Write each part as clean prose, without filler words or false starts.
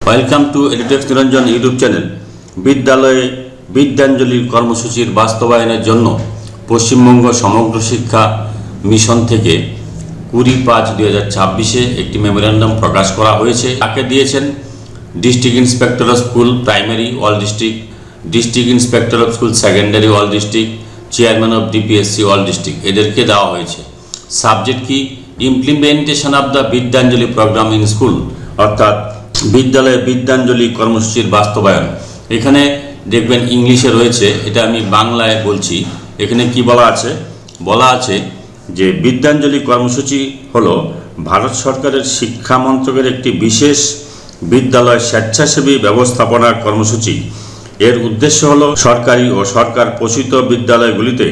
Welcome to এডুটেক্স Niranjan YouTube channel. বিদ্যালয়ে বিদ্যাঞ্জলির কর্মসূচির বাস্তবায়নের জন্য পশ্চিমবঙ্গ সমগ্র শিক্ষা মিশন থেকে 20/5/2026 একটি মেমোরেন্ডাম প্রকাশ করা হয়েছে। তাকে দিয়েছেন district inspector of school primary all district, district inspector of school secondary all district, chairman of DPSC all district, এদেরকে দেওয়া হয়েছে। সাবজেক্ট কি? Implementation of the Vidyanjali program in school, অর্থাৎ বিদ্যালয়ে বিদ্যাঞ্জলি কর্মসূচির বাস্তবায়ন। এখানে দেখবেন ইংলিশে রয়েছে, এটা আমি বাংলায় বলছি। এখানে কি বলা আছে? বলা আছে যে বিদ্যাঞ্জলি কর্মসূচি হলো ভারত সরকারের শিক্ষা মন্ত্রকের একটি বিশেষ বিদ্যালয় স্বেচ্ছাসেবী ব্যবস্থাপনার কর্মসূচি। এর উদ্দেশ্য হলো সরকারি ও সরকার পোষিত বিদ্যালয়গুলিতে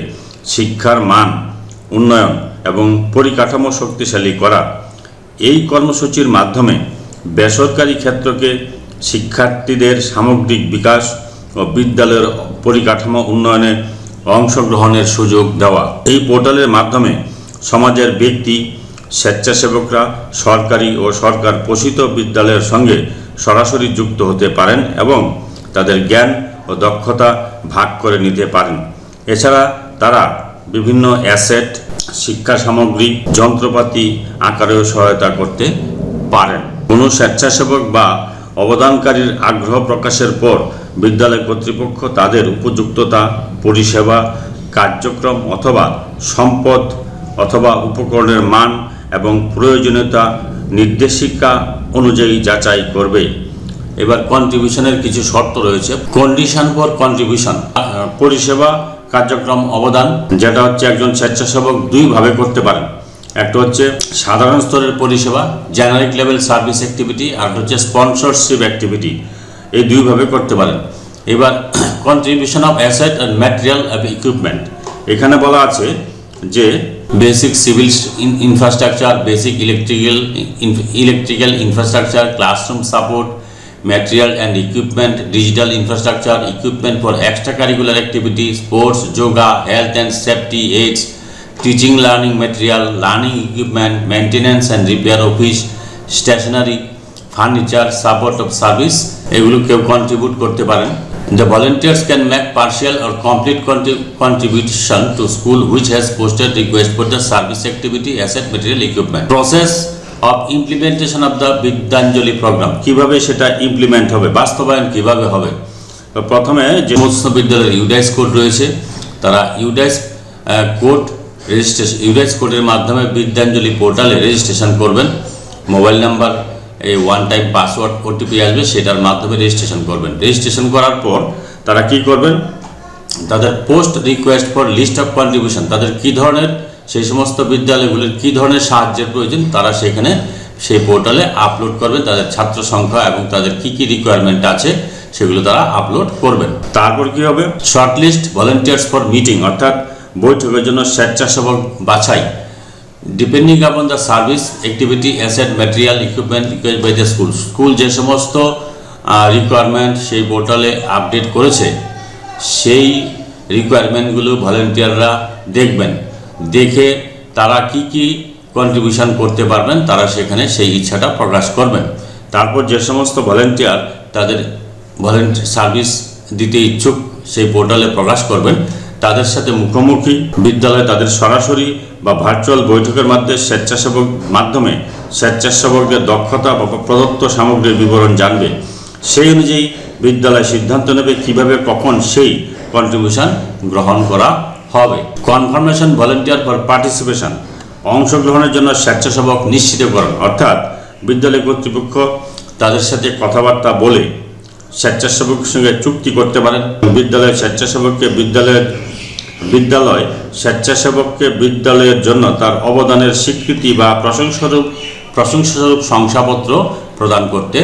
শিক্ষার মান উন্নয়ন এবং পরিকাঠামো শক্তিশালী করা। এই কর্মসূচির মাধ্যমে বেসরকারি ক্ষেত্রকে শিক্ষার্থীদের সামগ্রিক বিকাশ ও বিদ্যালয়ের পরিকাঠামো উন্নয়নে অংশগ্রহণের সুযোগ দেওয়া। এই পোর্টালের মাধ্যমে সমাজের ব্যক্তি, স্বেচ্ছাসেবকরা সরকারি ও সরকার পোষিত বিদ্যালয়ের সঙ্গে সরাসরি যুক্ত হতে পারেন এবং তাদের জ্ঞান ও দক্ষতা ভাগ করে নিতে পারেন। এছাড়া তারা বিভিন্ন অ্যাসেট, শিক্ষা সামগ্রী, যন্ত্রপাতি আকারেও সহায়তা করতে পারেন। কোনো স্বেচ্ছাসেবক বা অবদানকারীর আগ্রহ প্রকাশের পর বিদ্যালয় কর্তৃপক্ষ তাদের উপযুক্ততা, পরিষেবা, কার্যক্রম অথবা সম্পদ অথবা উপকরণের মান এবং প্রয়োজনীয়তা নির্দেশিকা অনুযায়ী যাচাই করবে। এবার কন্ট্রিবিউশনের কিছু শর্ত রয়েছে। কন্ডিশন ফর কন্ট্রিবিউশন, পরিষেবা, কার্যক্রম, অবদান, যেটা হচ্ছে একজন স্বেচ্ছাসেবক দুইভাবে করতে পারেন। একটা হচ্ছে সাধারণ স্তরের পরিষেবা, জেনারিক লেভেল সার্ভিস অ্যাক্টিভিটি, আর হচ্ছে স্পন্সরশিপ অ্যাক্টিভিটি, এই দুইভাবে করতে পারেন। এবার contribution of asset and material and equipment, এখানে বলা আছে যে basic civil infrastructure, basic electrical infrastructure, classroom support, material and equipment, digital infrastructure, equipment for extracurricular activities, sports, yoga, health and safety aids, teaching learning material, learning equipment, maintenance and repair, office stationery, furniture, support of service, এগুলো কেউ contribute করতে পারেন। The volunteers can make partial or complete contribution to school which has posted request for the service activity, asset, material, equipment. Process of implementation of the Vidyanjali program, কিভাবে সেটা implement হবে, বাস্তবায়ন কিভাবে হবে। তো প্রথমে যে সমস্ত বিদ্যালয়ের ইউডাইস কোড রয়েছে, তারা ইউডাইস কোড রেজিস্ট্রেশন, ইউডাইস কোডের মাধ্যমে বিদ্যাঞ্জলি পোর্টালে রেজিস্ট্রেশন করবেন। মোবাইল নাম্বার, এই ওয়ান টাইম পাসওয়ার্ড, ওটিপি আসবে, সেটার মাধ্যমে রেজিস্ট্রেশন করবেন। রেজিস্ট্রেশন করার পর তারা কি করবেন? তাদের post request for list of contribution, তাদের কী ধরনের, সেই সমস্ত বিদ্যালয়গুলির কী ধরনের সাহায্যের প্রয়োজন তারা সেখানে সেই পোর্টালে আপলোড করবেন। তাদের ছাত্র সংখ্যা এবং তাদের কী কী রিকোয়ারমেন্ট আছে সেগুলো তারা আপলোড করবেন। তারপর কি হবে? শর্টলিস্ট ভলেন্টিয়ার্স ফর মিটিং, অর্থাৎ বৈঠকের জন্য স্বেচ্ছাসেবক বাছাই। Depending upon the service activity, asset, material, equipment request by the school, school যে সমস্ত রিকোয়ারমেন্ট সেই পোর্টালে আপডেট করেছে সেই রিকোয়ারমেন্টগুলো ভলেন্টিয়াররা দেখবেন। দেখে তারা কি কি কন্ট্রিবিউশন করতে পারবেন তারা সেখানে সেই ইচ্ছাটা প্রকাশ করবেন। তারপর যে সমস্ত ভলেন্টিয়ার তাদের ভলেন্টিয়ার সার্ভিস দিতে ইচ্ছুক সেই পোর্টালে প্রকাশ করবেন, তাদের সাথে মুখোমুখি বিদ্যালয়ে তাদের সরাসরি বা ভার্চুয়াল বৈঠকের মাধ্যমে স্বেচ্ছাসেবকদের দক্ষতা বা প্রদত্ত সামগ্রীর বিবরণ জানবে। সেই অনুযায়ী বিদ্যালয় সিদ্ধান্ত নেবে কিভাবে কখন সেই কন্ট্রিবিউশন গ্রহণ করা হবে। কনফার্মেশন ভলেন্টিয়ার ফর পার্টিসিপেশন, অংশগ্রহণের জন্য স্বেচ্ছাসেবক নিশ্চিতকরণ, অর্থাৎ বিদ্যালয় কর্তৃপক্ষ তাদের সাথে কথাবার্তা বলে স্বেচ্ছাসেবকের সঙ্গে চুক্তি করতে পারেন। বিদ্যালয় স্বেচ্ছাসেবককে বিদ্যালয়ের জন্য তার অবদানের স্বীকৃতি বা প্রশংসাস্বরূপ শংসাপত্র প্রদান করতে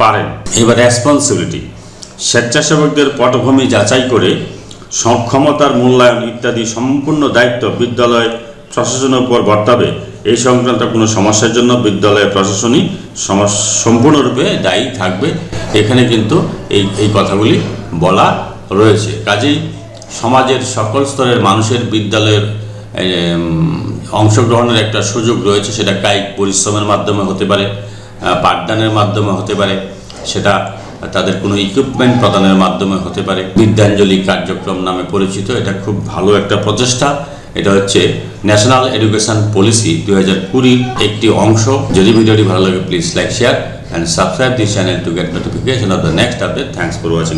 পারেন। এবার রেসপন্সিবিলিটি, স্বেচ্ছাসেবকদের পটভূমি যাচাই করে সক্ষমতার মূল্যায়ন ইত্যাদি সম্পূর্ণ দায়িত্ব বিদ্যালয় প্রশাসনের উপর বর্তাবে। এই সংক্রান্ত কোনো সমস্যার জন্য বিদ্যালয় প্রশাসনই সম্পূর্ণরূপে দায়ী থাকবে। এখানে কিন্তু এই কথাগুলি বলা রয়েছে। কাজেই সমাজের সকল স্তরের মানুষের বিদ্যালয়ের অংশগ্রহণের একটা সুযোগ রয়েছে। সেটা কায়িক পরিশ্রমের মাধ্যমে হতে পারে, পাঠদানের মাধ্যমে হতে পারে, সেটা তাদের কোনো ইকুইপমেন্ট প্রদানের মাধ্যমে হতে পারে। বিদ্যাঞ্জলি কার্যক্রম নামে পরিচিত, এটা খুব ভালো একটা প্রচেষ্টা। এটা হচ্ছে ন্যাশনাল এডুকেশন পলিসি 2020 একটি অংশ। যদি ভিডিওটি ভালো লাগে please like, share and subscribe this channel to get notification off the next update. Thanks for watching.